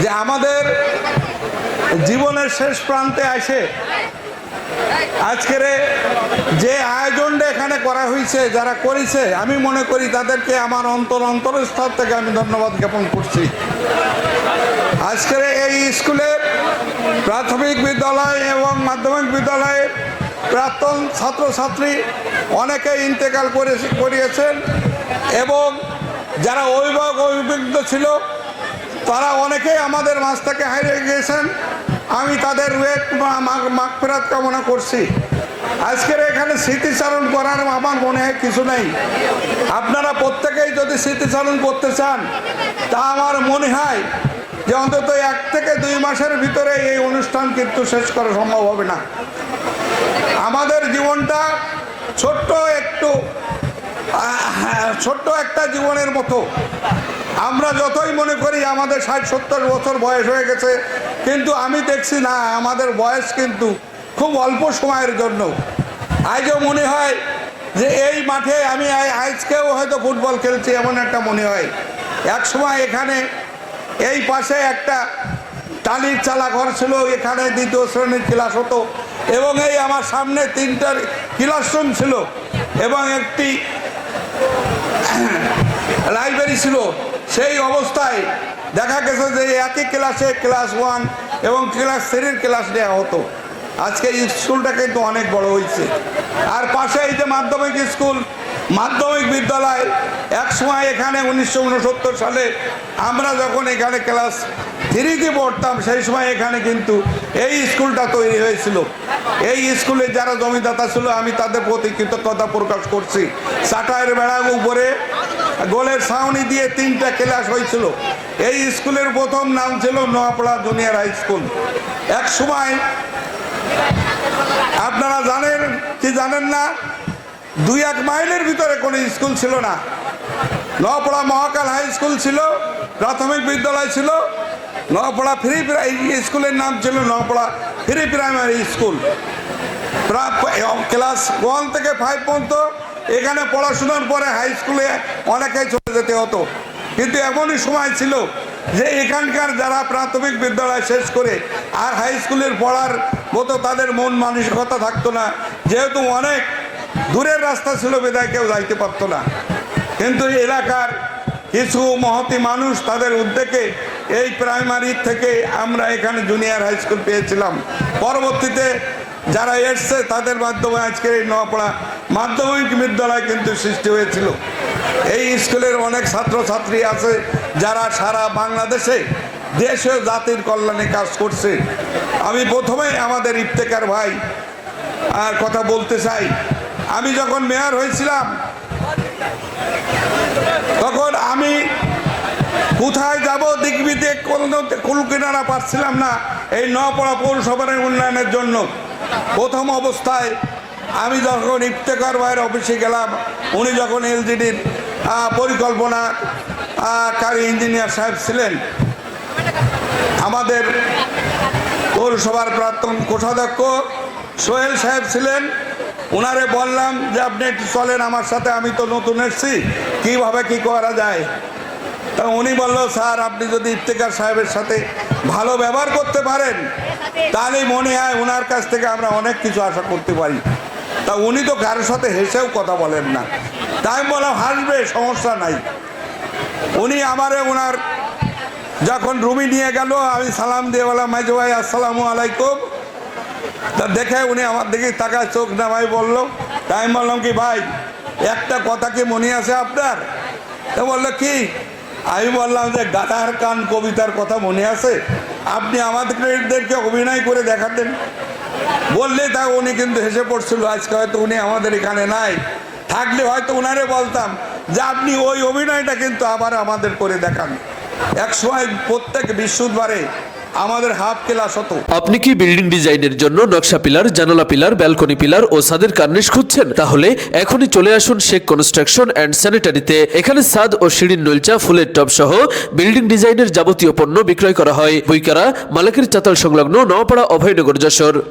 যে আমাদের জীবনের শেষ প্রান্তে আসে আজকের যে আয়োজনটা এখানে করা হয়েছে, যারা করেছে, আমি মনে করি তাদেরকে আমার অন্তরস্থল থেকে আমি ধন্যবাদ জ্ঞাপন করছি। আজকের এই স্কুলের প্রাথমিক বিদ্যালয় এবং মাধ্যমিক বিদ্যালয়ের প্রাক্তন ছাত্রছাত্রী অনেকে ইন্তেকাল করিয়েছেন এবং যারা অভিভাবক ছিল তারা অনেকেই আমাদের মাঝ থেকে হারিয়ে গিয়েছেন। আমি তাদের মাগফিরাত কামনা করছি। আজকের এখানে স্মৃতিচারণ করার আমার মনে হয় কিছু নেই। আপনারা প্রত্যেকেই যদি স্মৃতিচারণ করতে চান তা আমার মনে হয় যে অন্তত 1 থেকে 2 মাসের ভিতরে এই অনুষ্ঠান কিন্তু শেষ করা সম্ভব হবে না। আমাদের জীবনটা ছোট্ট একটা জীবনের মতো। আমরা যতই মনে করি আমাদের 60-70 বছর বয়স হয়ে গেছে, কিন্তু আমি দেখছি না, আমাদের বয়স কিন্তু খুব অল্প সময়ের জন্য। আজও মনে হয় যে এই মাঠে আমি আজকেও হয়তো ফুটবল খেলছি, এমন একটা মনে হয়। এক সময় এখানে এই পাশে একটা টালির চালা ঘর ছিল, এখানে 2য় শ্রেণীর ক্লাস হতো এবং এই আমার সামনে 3টা ক্লাসরুম ছিল এবং একটি লাইব্রেরি ছিল। সেই অবস্থায় দেখা গেছে যে একই ক্লাসে ক্লাস 1 এবং ক্লাস 3-র ক্লাস নেওয়া হতো। আজকে স্কুলটা কিন্তু অনেক বড় হয়েছে। আর পাশে এই যে মাধ্যমিক স্কুল, মাধ্যমিক বিদ্যালয়, এক সময় এখানে 1969 সালে আমরা যখন এখানে ক্লাস 3-তে পড়তাম, সেই সময় এখানে কিন্তু এই স্কুলটা তৈরি হয়েছিল। এই স্কুলে যারা জমিদাতা ছিল আমি তাদের প্রতি কৃতজ্ঞতা প্রকাশ করছি। চাটাইয়ের বেড়ার উপরে গোলের ছাউনি দিয়ে 3টা ক্লাস হয়েছিল। এই স্কুলের প্রথম নাম ছিল নোয়াপাড়া জুনিয়র হাই স্কুল। এক সময় আপনারা জানেন কি জানেন না, 2-1 মাইলের ভিতরে কোনো স্কুল ছিল না। নোয়াপাড়া মহাকাল হাই স্কুল ছিল, প্রাথমিক বিদ্যালয় ছিল। নোয়াপাড়া স্কুলের নাম ছিল Noapara free primary school. Class 1 থেকে 5 পর্যন্ত এখানে পড়াশোনার পরে হাই স্কুলে অনেকেই চলে যেতে হতো। কিন্তু এমনই সময় ছিল যে এখানকার যারা প্রাথমিক বিদ্যালয় শেষ করে আর হাই স্কুলের পড়ার মতো তাদের মন মানসিকতা থাকতো না, যেহেতু অনেক দূরের রাস্তা ছিল, বিধায় কেউ যাইতে পারতো না। কিন্তু এলাকার কিছু মহতি মানুষ তাদের উদ্যোগে এই প্রাইমারি থেকে আমরা এখানে জুনিয়র হাই স্কুল পেয়েছিলাম। পরবর্তীতে যারা এসছে তাদের মাধ্যমে আজকের এই নোয়াপাড়া মাধ্যমিক বিদ্যালয় কিন্তু সৃষ্টি হয়েছিল। এই স্কুলের অনেক ছাত্রছাত্রী আছে যারা সারা বাংলাদেশে দেশ ও জাতির কল্যাণে কাজ করছে। আমি প্রথমে আমাদের ইফতেখার ভাই আর কথা বলতে চাই। আমি যখন মেয়র হয়েছিলাম তখন আমি কোথায় যাব দিকবিতে কুল কিনারা পাচ্ছিলাম না এই নোয়াপাড়া পৌরসভার উন্নয়নের জন্য। প্রথম অবস্থায় আমি যখন ইফতেখার ভাইয়ের অফিসে গেলাম, উনি যখন এলজিডির পরিকল্পনাকারী ইঞ্জিনিয়ার সাহেব ছিলেন, আমাদের পৌরসভার প্রাক্তন কোষাধ্যক্ষ সোহেল সাহেব ছিলেন, ওনারে বললাম যে আপনি একটু চলেন আমার সাথে, আমি তো নতুন এসেছি, কীভাবে কী করা যায়। তা উনি বলল, স্যার আপনি যদি ইফতেখার সাহেবের সাথে ভালো ব্যবহার করতে পারেন তাহলে মনে হয় ওনার কাছ থেকে আমরা অনেক কিছু আশা করতে পারি। তা উনি তো কারোর সাথে হেসেও কথা বলেন না। তাই বললাম হাসবে, সমস্যা নাই। উনি আমারে ওনার যখন রুমে নিয়ে গেল, আমি সালাম দিয়ে বললাম, মাইজু ভাই আসসালামু আলাইকুম। তা দেখে উনি আমার দিকে তাকায় চোখ নামাই বলল। তাই আমি বললাম কি ভাই, একটা কথা কি মনে আছে আপনার? তা বললো কি? আমি বললাম যে গাধার কান কবিতার কথা মনে আছে? আপনি আমাদেরকে অভিনয় করে দেখাতেন। বললে তা উনি কিন্তু হেসে পড়ছিল। আজকে হয়তো উনি আমাদের এখানে নাই, থাকলে হয়তো উনারে বলতাম যে আপনি ওই অভিনয়টা কিন্তু আবার আমাদের করে দেখান। একসময় প্রত্যেক বৃহস্পতিবারে আমাদের হাফ ক্লাস হতো। আপনি কি বিল্ডিং ডিজাইনের জন্য নকশা পিলার, জানালা পিলার, ব্যালকনি পিলার ও ছাদের কার্নিশ খুঁজছেন? তাহলে এখনই চলে আসুন শেখ কনস্ট্রাকশন অ্যান্ড স্যানিটারিতে। এখানে ছাদ ও সিঁড়ির নলচা, ফুলের টব সহ বিল্ডিং ডিজাইনের যাবতীয় পণ্য বিক্রয় করা হয়। বইকারা মালিকের চাতাল সংলগ্ন নোয়াপাড়া অভয়নগর, যশোর।